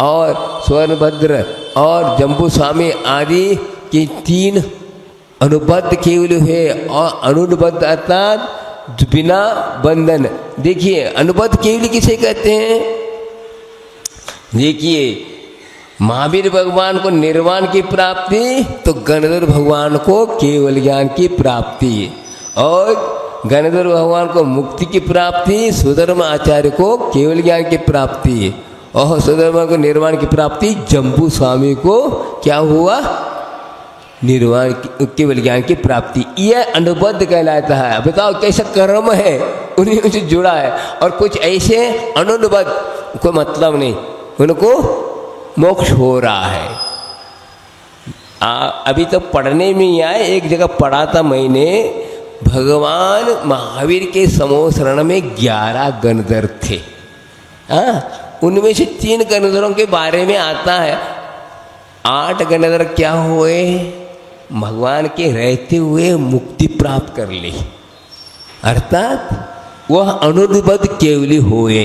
और स्वर्णभद्र और जम्बू स्वामी आदि की 3 अनुबद्ध केवल हुए, और अनुबद्ध अर्थात बिना बंधन। देखिए अनुबद्ध केवल किसे कहते हैं, देखिए महावीर भगवान को निर्वाण की प्राप्ति, तो गणधर भगवान को केवल ज्ञान की प्राप्ति, और गणधर भगवान को मुक्ति की प्राप्ति, सुधर्म आचार्य को केवल ज्ञान की प्राप्ति, और सुधर्मा को निर्वाण की प्राप्ति, जम्बू स्वामी को क्या हुआ, निर्वाण केवल ज्ञान की प्राप्ति। यह अनुबद्ध कहलाता है। बताओ कैसा कर्म है, उन्हीं से जुड़ा है। और कुछ ऐसे अनुबद्ध, कोई मतलब नहीं, उनको मोक्ष हो रहा है। अभी तो पढ़ने में ही आए, एक जगह पढ़ा था मैंने, भगवान महावीर के समोसरण में 11 गणधर थे। उनमें से 3 गणधरों के बारे में आता है। 8 गणधर क्या हुए, भगवान के रहते हुए मुक्ति प्राप्त कर ली, अर्थात वह अनुबद्ध केवली हुए।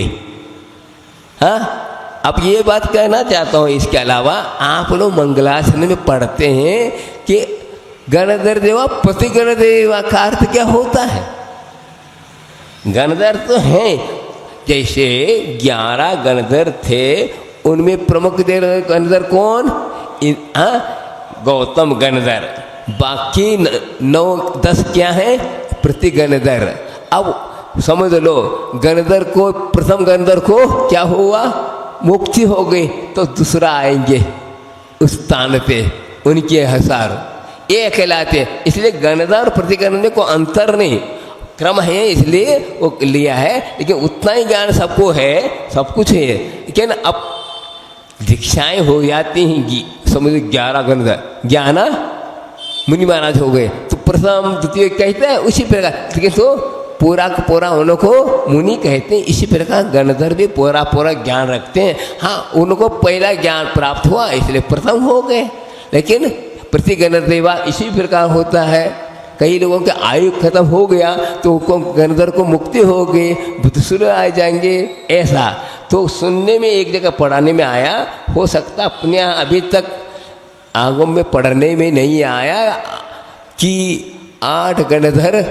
अब ये बात कहना चाहता हूँ, इसके अलावा आप लोग मंगलाचरण में पढ़ते हैं कि गणधर देवा प्रति गणदेवा का अर्थ क्या होता है। गणधर तो हैं, जैसे 11 गणधर थे, उनमें प्रमुख गणधर कौन, गौतम गणधर, बाकी 9-10 क्या है, प्रति गणधर। अब समझ लो, गणधर को, प्रथम गणधर को क्या हुआ, मुक्ति हो गई, तो दूसरा आएंगे उस स्थान पे, उनके हजार ये कहलाते। इसलिए गणधर और प्रति गणधर को अंतर नहीं, क्रम है, इसलिए वो लिया है। लेकिन उतना ही ज्ञान सबको है, सब कुछ है। लेकिन अब दीक्षाएं हो जाती हैं, समझ 11 गणधर, 11 मुनि महाराज हो गए, तो प्रथम द्वितीय कहते हैं उसी प्रकार, लेकिन तो पूरा का पूरा उनको मुनि कहते हैं। इसी प्रकार गणधर भी पूरा पूरा ज्ञान रखते हैं। हाँ, उनको पहला ज्ञान प्राप्त हुआ इसलिए प्रथम हो गए, लेकिन प्रति गणदेवा इसी प्रकार होता है। कई लोगों के आयु खत्म हो गया तो गणधर को मुक्ति हो गई, बुद्धसुर आ जाएंगे, ऐसा तो सुनने में एक जगह पढ़ाने में आया। हो सकता अपने यहाँ अभी तक आगम में पढ़ने में नहीं आया कि 8 गणधर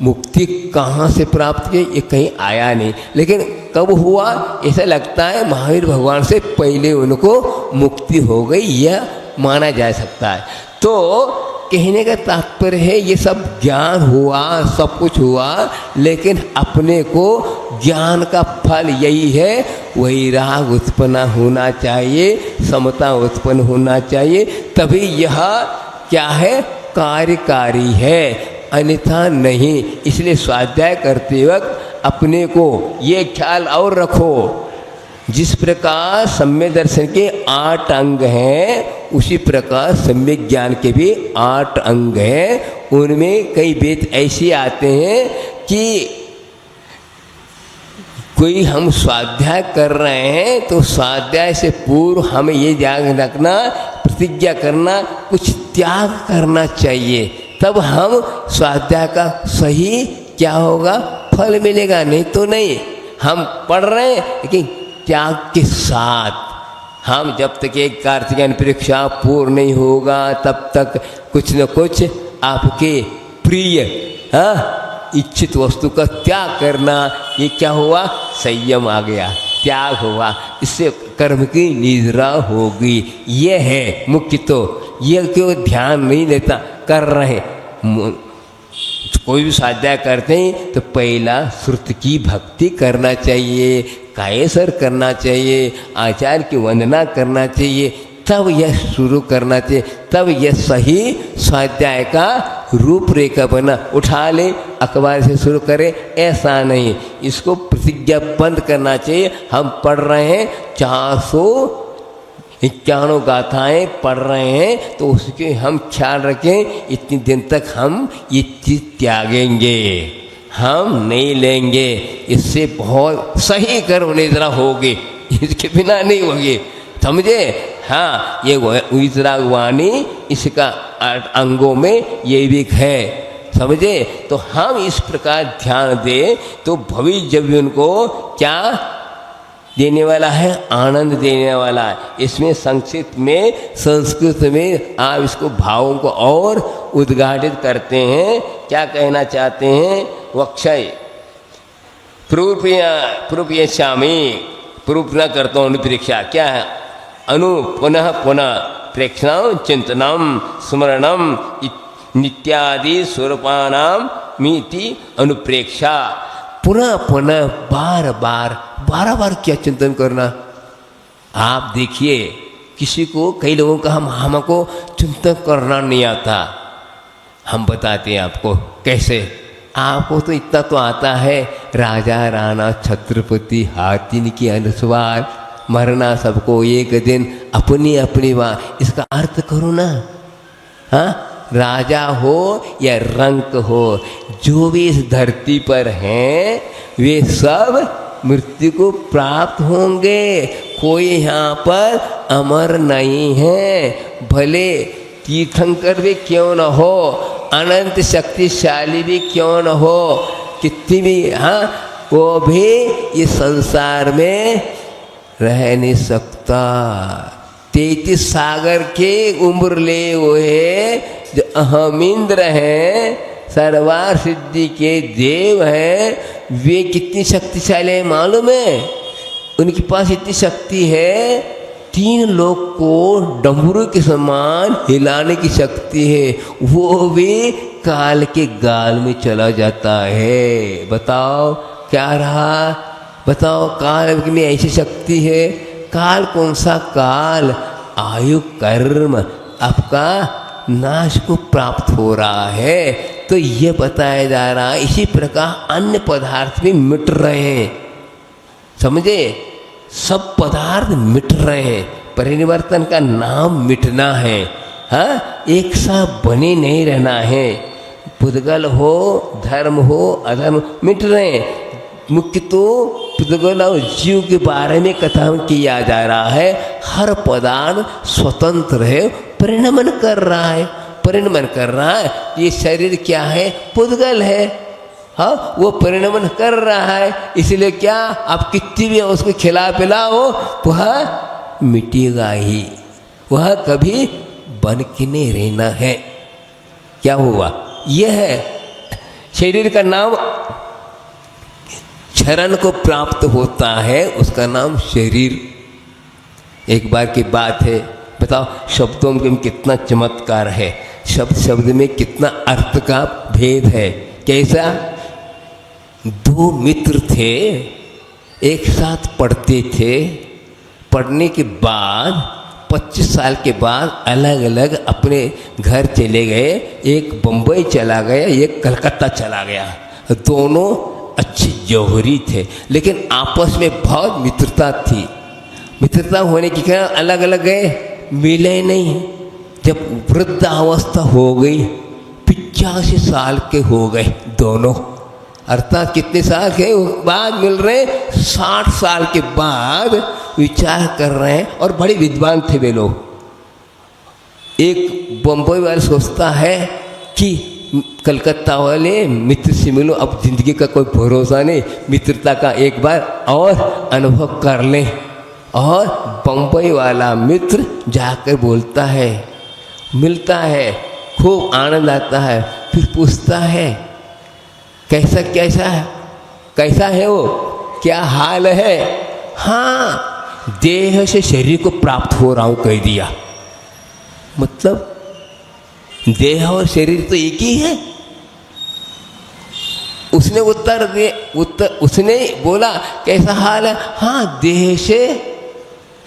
मुक्ति कहाँ से प्राप्त किए, ये कहीं आया नहीं। लेकिन कब हुआ, ऐसा लगता है महावीर भगवान से पहले उनको मुक्ति हो गई, यह माना जा सकता है। तो कहने का तात्पर्य है, ये सब ज्ञान हुआ, सब कुछ हुआ, लेकिन अपने को ज्ञान का फल यही है, वही राग उत्पन्न होना चाहिए, समता उत्पन्न होना चाहिए, तभी यह क्या है, कार्यकारी है, अन्यथा नहीं। इसलिए स्वाध्याय करते वक्त अपने को ये ख्याल और रखो जिस प्रकार सम्यक दर्शन के 8 अंग हैं, उसी प्रकार सम्यक ज्ञान के भी 8 अंग हैं। उनमें कई वेद ऐसे आते हैं कि कोई हम स्वाध्याय कर रहे हैं तो स्वाध्याय से पूर्व हमें ये ध्यान रखना, प्रतिज्ञा करना, कुछ त्याग करना चाहिए, तब हम स्वाध्याय का सही क्या होगा, फल मिलेगा। नहीं तो नहीं। हम पढ़ रहे हैं लेकिन त्याग के साथ। हम जब तक एक कार्तिकेयन परीक्षा पूर्ण नहीं होगा तब तक कुछ न कुछ आपके प्रिय इच्छित वस्तु का त्याग करना, ये क्या हुआ, संयम आ गया, त्याग हुआ, इससे कर्म की निद्रा होगी। ये है मुख्य। तो ये क्यों ध्यान नहीं देता, कर रहे कोई भी स्वाध्याय करते हैं तो पहला श्रुत की भक्ति करना चाहिए, कायसर करना चाहिए, आचार्य की वंदना करना चाहिए, तब यह शुरू करना चाहिए, तब यह सही स्वाध्याय का रूपरेखा बना। उठा ले अखबार से शुरू करें ऐसा नहीं, इसको प्रतिज्ञाबद्ध करना चाहिए। हम पढ़ रहे हैं 451 गाथाएँ पढ़ रहे हैं तो उसके हम ख्याल रखें, इतनी दिन तक हम ये चीज़ त्यागेंगे, हम नहीं लेंगे। इससे बहुत सही कर्म निद्रा होगी, इसके बिना नहीं होगी, समझे। हाँ, ये वितराग वाणी इसका 8 अंगों में ये भी है, समझे। तो हम इस प्रकार ध्यान दें तो भविष्य जब उनको क्या देने वाला है, आनंद देने वाला है। इसमें संक्षिप्त में संस्कृत में आप इसको भावों को और उद्घाटित करते हैं। क्या कहना चाहते हैं, वक्षय प्रूपयश्यामि, प्रूप न करता हूँ परीक्षा, क्या है, अनु पुनः पुनः प्रेक्षणम चिंतनम स्मरणम नित्यादि स्वरूपानाम मीति अनुप्रेक्षा। पुनः पुनः बार बार क्या चिंतन करना। आप देखिए, किसी को, कई लोगों का हमको चिंतन करना नहीं आता, हम बताते हैं आपको कैसे। आपको तो इतना तो आता है, राजा राणा छत्रपति हाथी की अनुस्वार, मरना सबको एक दिन, अपनी अपनी बात, इसका अर्थ करो ना। हाँ, राजा हो या रंक हो, जो भी इस धरती पर हैं वे सब मृत्यु को प्राप्त होंगे। कोई यहाँ पर अमर नहीं है, भले तीर्थंकर भी क्यों न हो, अनंत शक्तिशाली भी क्यों न हो, कितनी भी, हाँ, वो भी इस संसार में रह नहीं सकता। 33 सागर के उम्र ले हुए जो अहमिंद्र हैं, सर्वार सिद्धि के देव हैं, वे कितनी शक्तिशाली है मालूम है। उनके पास इतनी शक्ति है, 3 लोग को डमरू के समान हिलाने की शक्ति है। वो भी काल के गाल में चला जाता है। बताओ क्या रहा, बताओ, काल में ऐसी शक्ति है। काल कौन सा काल, आयु कर्म आपका नाश को प्राप्त हो रहा है। तो ये बताया जा रहा है, इसी प्रकार अन्य पदार्थ भी मिट रहे हैं, समझे। सब पदार्थ मिट रहे हैं, परिवर्तन का नाम मिटना है। हाँ, एक सा बने नहीं रहना है। पुद्गल हो, धर्म हो, अधर्म मिट रहे हैं। मुख्य तो पुद्गल और जीव के बारे में कथा किया जा रहा है। हर पदार्थ स्वतंत्र है, परिणमन कर रहा है, परिणमन कर रहा है। ये शरीर क्या है, पुद्गल है, हाँ, वो परिणमन कर रहा है। इसलिए क्या, आप कितनी भी उसको खिला पिलाओ, वह मिटेगा ही, वह कभी बन के नहीं रहना है। क्या हुआ, यह है शरीर का नाम क्षरण को प्राप्त होता है, उसका नाम शरीर। एक बार की बात है, बताओ, शब्दों में कितना चमत्कार है, शब्द शब्द में कितना अर्थ का भेद है। कैसा, 2 मित्र थे, एक साथ पढ़ते थे, पढ़ने के बाद 25 साल के बाद अलग अलग अपने घर चले गए। एक बम्बई चला गया, एक कलकत्ता चला गया। दोनों अच्छे जौहरी थे, लेकिन आपस में बहुत मित्रता थी। मित्रता होने की कारण अलग अलग गए, मिले नहीं। जब वृद्धावस्था हो गई, 85 साल के हो गए दोनों, अर्थात कितने साल के बाद मिल रहे, 60 साल के बाद विचार कर रहे हैं। और बड़े विद्वान थे वे लोग। एक बम्बई वाला सोचता है कि कलकत्ता वाले मित्र से मिलो, अब जिंदगी का कोई भरोसा नहीं, मित्रता का एक बार और अनुभव कर लें। और बम्बई वाला मित्र जाकर बोलता है, मिलता है, खूब आनंद आता है, फिर पूछता है कैसा कैसा है, कैसा है वो, क्या हाल है? हाँ, देह से शरीर को प्राप्त हो रहा हूँ कह दिया। मतलब देह और शरीर तो एक ही है। उसने उसने बोला कैसा हाल है? हाँ, देह से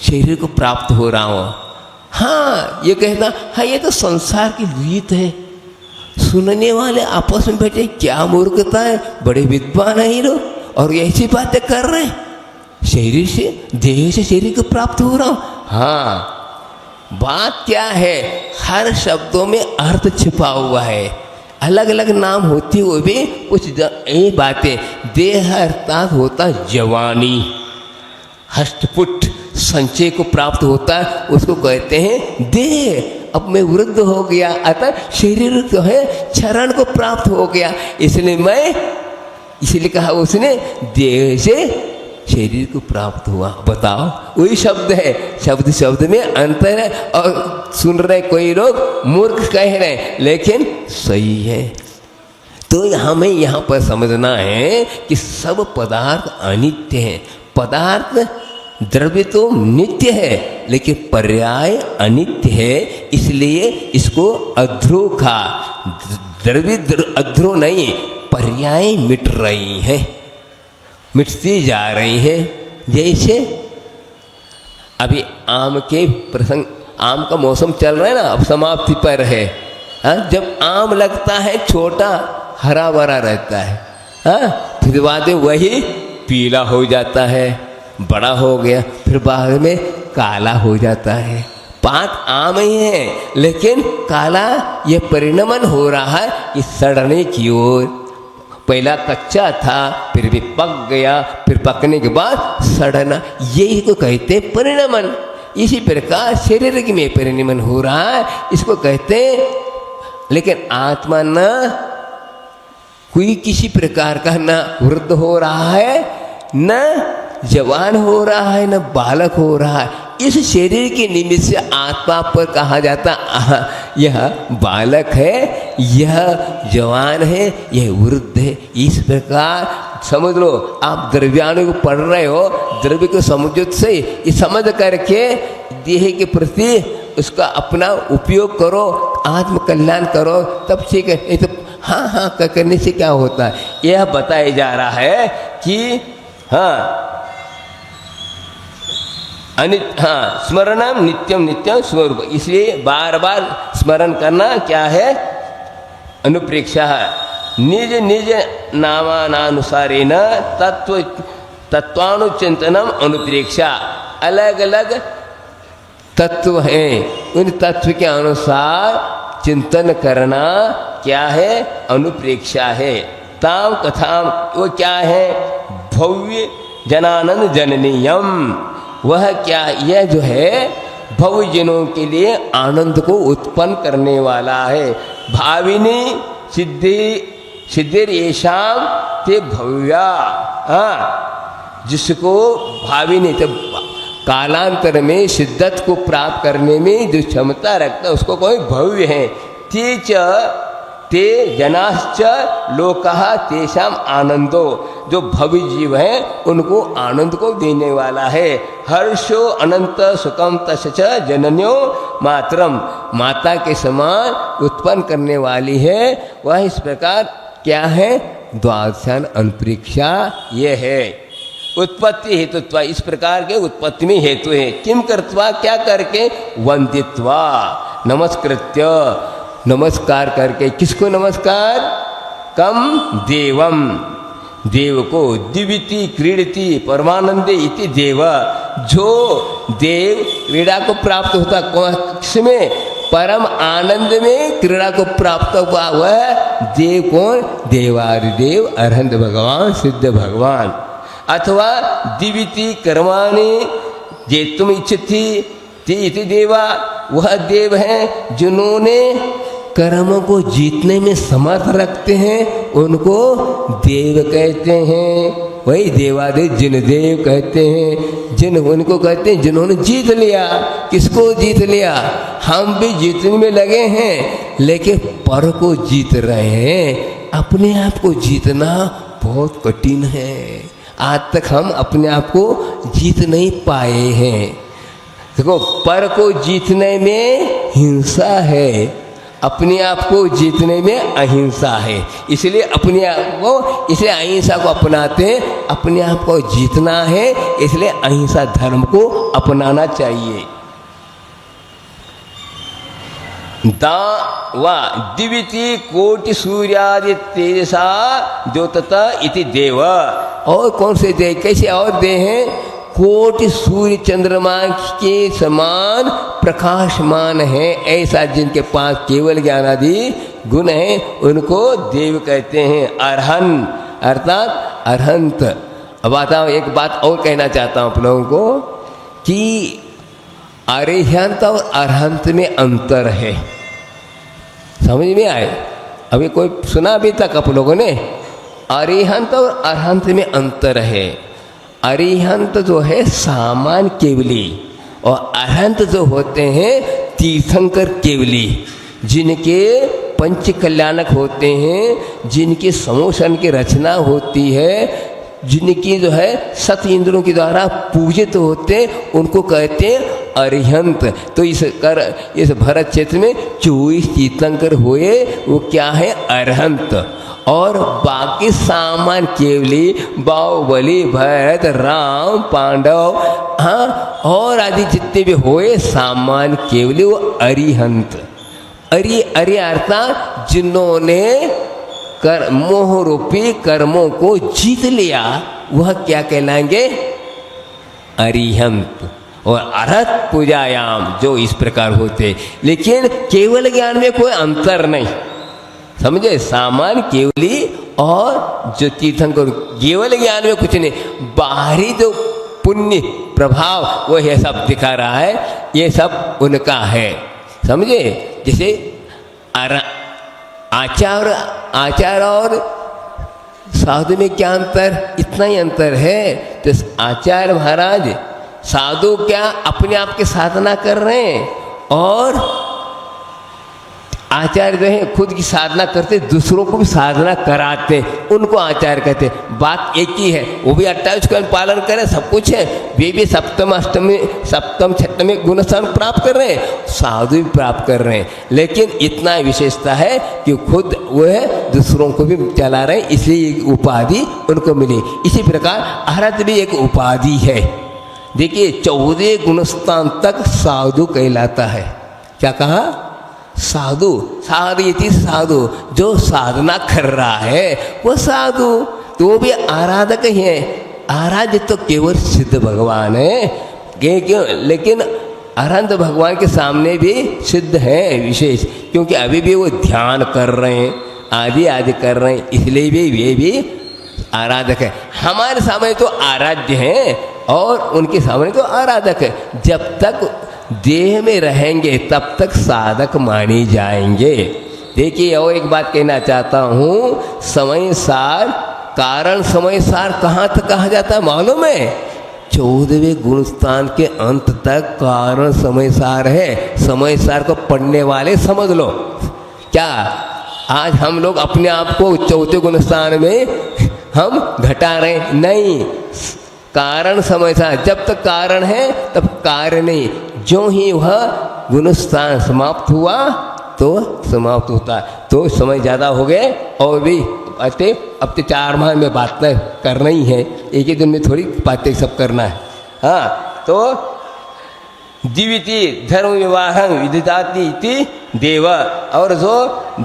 शरीर को प्राप्त हो रहा हूँ। हाँ, ये कहता, हाँ ये तो संसार की रीत है। सुनने वाले आपस में बैठे, क्या मूर्खता है, बड़े विद्वान है ये लोग, और ऐसी बातें कर रहे हैं, शरीर से देह से शरीर को प्राप्त हो रहा हूँ। हाँ, बात क्या है, हर शब्दों में अर्थ छिपा हुआ है, अलग अलग नाम होती हुए भी कुछ ये बातें। देह अर्थात होता जवानी, हष्टपुट संचय को प्राप्त होता है, उसको कहते हैं देह। अब मैं वृद्ध हो गया, अतः शरीर जो है क्षरण को प्राप्त हो गया, इसलिए कहा उसने देह से शरीर को प्राप्त हुआ। बताओ, वही शब्द है, शब्द शब्द में अंतर है। और सुन रहे कोई लोग मूर्ख कह रहे हैं, लेकिन सही है। तो हमें यहाँ पर समझना है कि सब पदार्थ अनित्य हैं। पदार्थ द्रव्य तो नित्य है, लेकिन पर्याय अनित्य है, इसलिए इसको अध्रुव कहा। द्रव्य अध्रुव नहीं, पर्याय मिट रही है, मिटती जा रही है। जैसे अभी आम के प्रसंग, आम का मौसम चल रहा है ना, अब समाप्ति पर है। जब आम लगता है छोटा हरा भरा रहता है, फिर बाद में वही पीला हो जाता है, बड़ा हो गया, फिर बाद में काला हो जाता है। बात आम ही है, लेकिन काला ये परिणमन हो रहा है कि सड़ने की ओर। पहला कच्चा था, फिर भी पक गया, फिर पकने के बाद सड़ना, यही को कहते हैं परिणमन। इसी प्रकार शरीर की में परिणमन हो रहा है, इसको कहते हैं। लेकिन आत्मा न कोई किसी प्रकार का न वृद्ध हो रहा है, न जवान हो रहा है, न बालक हो रहा है। इस शरीर के निमित्त से आत्मा पर कहा जाता, यह बालक है, यह जवान है, यह वृद्ध है। इस प्रकार समझ लो। आप द्रव्याणु को पढ़ रहे हो, द्रव्य को समझो से ये समझ करके देह के प्रति उसका अपना उपयोग करो, आत्म कल्याण करो, तब ठीक है। नहीं तो हाँ हाँ करने से क्या होता है, यह बताया जा रहा है कि स्मरणम नित्यम नित्यम स्वरूप। इसलिए बार बार स्मरण करना क्या है, अनुप्रेक्षा है। निज निज नामानुसारेण तत्वानुचिंतनम अनुप्रेक्षा। अलग अलग तत्व हैं, उन तत्व के अनुसार चिंतन करना क्या है, अनुप्रेक्षा है। ताम कथाम, वो क्या है, भव्य जनानंद जननीयम। वह क्या, यह जो है भव्य जनों के लिए आनंद को उत्पन्न करने वाला है। भाविनी सिद्धिर येषाम ते भव्या। जिसको भाविनी, तो कालांतर में शिद्दत को प्राप्त करने में जो क्षमता रखता है उसको कोई भव्य है। ते जनाश्च लोकः तेषाम आनंदो। जो भव्य जीव हैं उनको आनंद को देने वाला है। हर्षो अनंत सुखम तस्य जनन्यो मातरम। माता के समान उत्पन्न करने वाली है वह। इस प्रकार क्या है, द्वादशान अनुप्रेक्षा ये है। उत्पत्ति हेतुत्वा, इस प्रकार के उत्पत्ति में हेतु है। किम कर्त्वा, क्या करके, वंदित्वा, नमस्कृत्य, नमस्कार करके। किसको नमस्कार, कम देवम, देव को दिविति क्रीडति परमानंदे इति देव, जो देव क्रीड़ा को प्राप्त होता कक्ष में परम आनंद में क्रीड़ा को प्राप्त हुआ वह देव कौन? देवादिदेव अरहंत भगवान सिद्ध भगवान। अथवा दिविति कर्माणि जे तुम इच्छति इति देवा, वह देव हैं जिन्होंने कर्मों को जीतने में समर्थ रखते हैं, उनको देव कहते हैं। वही देवादेव जिन देव कहते हैं, जिन उनको कहते हैं जिन्होंने जीत लिया। किसको जीत लिया? हम भी जीतने में लगे हैं, लेकिन पर को जीत रहे हैं। अपने आप को जीतना बहुत कठिन है। आज तक हम अपने आप को जीत नहीं पाए हैं। देखो, पर को जीतने में हिंसा है, अपने आप को जीतने में अहिंसा है। इसलिए अपने आप को, इसलिए अहिंसा को अपनाते हैं। अपने आप को जीतना है, इसलिए अहिंसा धर्म को अपनाना चाहिए। दिविति कोटि सूर्यादि तेजसा द्योतता इति देव। और कौन से देव? कैसे और देव हैं? कोटि सूर्य चंद्रमा के समान प्रकाशमान है, ऐसा जिनके पास केवल ज्ञान आदि गुण हैं, उनको देव कहते हैं। अरहन अर्थात अरहंत। अब आता हूँ, एक बात और कहना चाहता हूँ आप लोगों को कि अरिहंत और अरहंत में अंतर है। समझ में आए? अभी कोई सुना अभी तक आप लोगों ने? अरिहंत और अरहंत में अंतर है। अरिहंत जो है सामान्य केवली, और अरहंत जो होते हैं तीर्थंकर केवली, जिनके पंच कल्याणक होते हैं, जिनके समोसन की रचना होती है, जिनकी जो है सत इंद्रों के द्वारा पूजित होते, उनको कहते हैं अरिहंत। तो इस भरत क्षेत्र में 24 तीर्थंकर हुए, वो क्या है? अरहंत। और बाकी सामान केवली बाहुबली भरत राम पांडव, हाँ, और आदि जितने भी हुए सामान केवली, वो अरिहंत। अरि अर्थात जिन्होंने मोह रूपी कर्मों को जीत लिया, वह क्या कहलाएंगे? अरिहंत। और अरहत पूजायाम जो इस प्रकार होते, लेकिन केवल ज्ञान में कोई अंतर नहीं। समझे? सामान केवली और जो तीर्थंकर, केवल ज्ञान में कुछ नहीं। बाहरी जो पुण्य प्रभाव वो ये सब दिखा रहा है, ये सब उनका है। समझे? जैसे आचार और साधु में क्या अंतर? इतना ही अंतर है। तो आचार्य महाराज साधु क्या अपने आप की साधना कर रहे हैं, और आचार्य जो है खुद की साधना करते, दूसरों को भी साधना कराते, उनको आचार्य कहते। बात एक ही है, वो भी 28 का पालन करें, सब कुछ है। वे भी सप्तम छठम में गुणस्थान प्राप्त कर रहे हैं, साधु भी प्राप्त कर रहे हैं। लेकिन इतना विशेषता है कि खुद वो है दूसरों को भी चला रहे हैं, इसलिए एक उपाधि उनको मिली। इसी प्रकार अरहत भी एक उपाधि है। देखिए, 14 गुणस्थान तक साधु कहलाता है। क्या कहा? साधु। साधु जो साधना कर रहा है वो साधु, तो वो भी आराधक ही है। आराध्य तो केवल सिद्ध भगवान है, क्यों? लेकिन अरहंत भगवान के सामने भी सिद्ध है विशेष, क्योंकि अभी भी वो ध्यान कर रहे हैं, आदि कर रहे हैं, इसलिए भी वे भी आराधक है। हमारे सामने तो आराध्य हैं और उनके सामने तो आराधक है। जब तक देह में रहेंगे तब तक साधक माने जाएंगे। देखिए, और एक बात कहना चाहता हूँ, समय सार कारण समय सार कहाँ तक कहा जाता है मालूम है? 14वें गुणस्थान के अंत तक कारण समय सार है। समय सार को पढ़ने वाले समझ लो। क्या आज हम लोग अपने आप को 4थे गुणस्थान में हम घटा रहे? नहीं, कारण समय सार। जब तक कारण है तब कार्य नहीं। जो ही वह गुणस्थान समाप्त हुआ तो समाप्त होता है। तो समय ज़्यादा हो गए और भी अब तो 4 माह में बात करना ही है, एक ही दिन में थोड़ी बातें सब करना है। हाँ, तो दिविति धर्म विवाहं विदिताति इति देव। और जो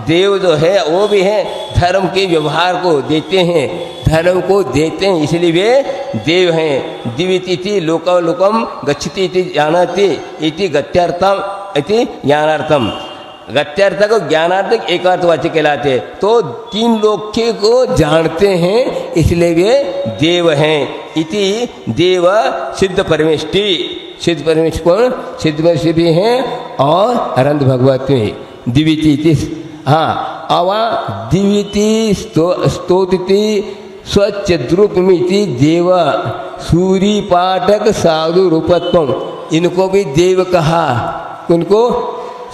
देव जो है वो भी है धर्म के व्यवहार को देते हैं, धर्म को देते हैं, इसलिए वे देव हैं। दिविति इति लोकम लोकम गच्छति इति जानाति इति गत्यर्थम इति ज्ञानार्थम। गत्यर्थ को ज्ञानार्थक एक अर्थवाचक कहलाते। तो तीन लोक को जानते हैं इसलिए वे देव हैं। इति देव सिद्ध परमेष्टि। सिद्ध परमेश कौन? सिद्ध परमेश भी हैं और अनंत भगवत में दिविति। हाँ, अवा दिविति स्तोति स्वच्छ द्रुपमिति देव सूरी पाठक साधु रूपत्व। इनको भी देव कहा। उनको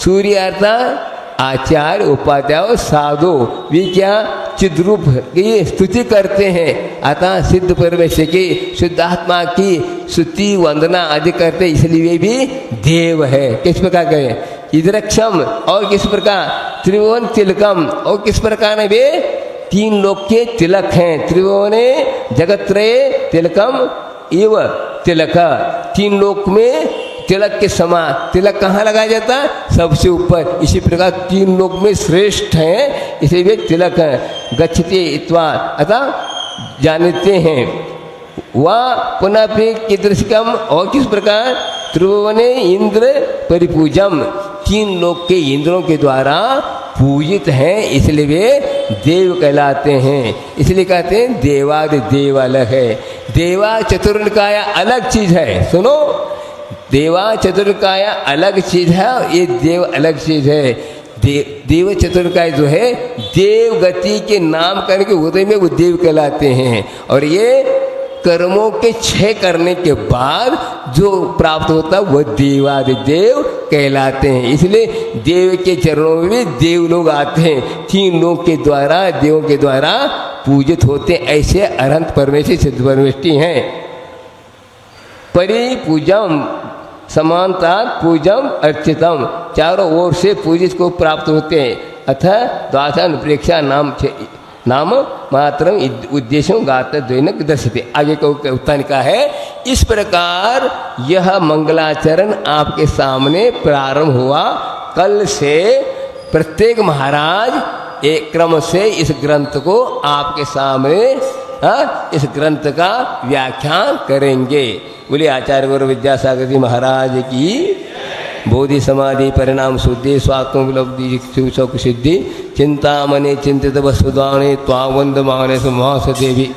सूर्य अर्थात आचार्य उपाध्याय साधु भी क्या चिद्रूप की स्तुति करते हैं। अतः सिद्ध परमेश्वर की शुद्ध आत्मा की स्तुति वंदना आदि करते, इसलिए वे भी देव है। किस प्रकार कहें? इद्रक्षम और किस प्रकार त्रिभुवन तिलकम और किस प्रकार वे तीन लोक के तिलक हैं। त्रिभुवने जगत्रये तिलकम एव तिलक। तीन लोक में तिलक के समान। तिलक कहाँ लगाया जाता है? सबसे ऊपर। इसी प्रकार तीन लोक में श्रेष्ठ हैं, इसलिए वे तिलक हैं। गच्छति इत्वा अतः जानते हैं। वह पुनः फिर कीदृशकम और किस प्रकार त्रिभुवने इंद्र परिपूजम। तीन लोक के इंद्रों के द्वारा पूजित हैं, इसलिए वे देव कहलाते हैं। इसलिए कहते हैं देवादि देव अलग है। देवा चतुर्निकाय अलग चीज है। सुनो, देवा चतुर्निकाय अलग चीज है, ये देव अलग चीज है। देव चतुर्निकाय जो है देव गति के नाम करके उदय में वो देव कहलाते हैं। और ये कर्मों के 6 करने के बाद जो प्राप्त होता है वह देवादि देव कहलाते हैं। इसलिए देव के चरणों में भी देव लोग आते हैं। तीन लोग के द्वारा देवों के द्वारा पूजित होते हैं। ऐसे अनंत परमेश्वर सिद्ध परमेष्टि हैं। परिपूजम समानता पूजम अर्चितम, चारों ओर से पूजित को प्राप्त होते हैं। अतः द्वादश प्रेक्षा नाम मात्र उद्देश्यों गात्र द्वैनक दर्शते। आगे को उत्तर का है इस प्रकार यह मंगलाचरण आपके सामने प्रारंभ हुआ। कल से प्रत्येक महाराज एक क्रम से इस ग्रंथ को आपके सामने इस ग्रंथ का व्याख्यान करेंगे। बोले आचार्य गुरु विद्यासागर जी महाराज की। बोधि समाधि परिणाम शुद्धि स्वात्मोपलब्धि सुख सिद्धि चिंतामणि चिंतित वस्तुदाने त्वावंद माने सुमास देवी।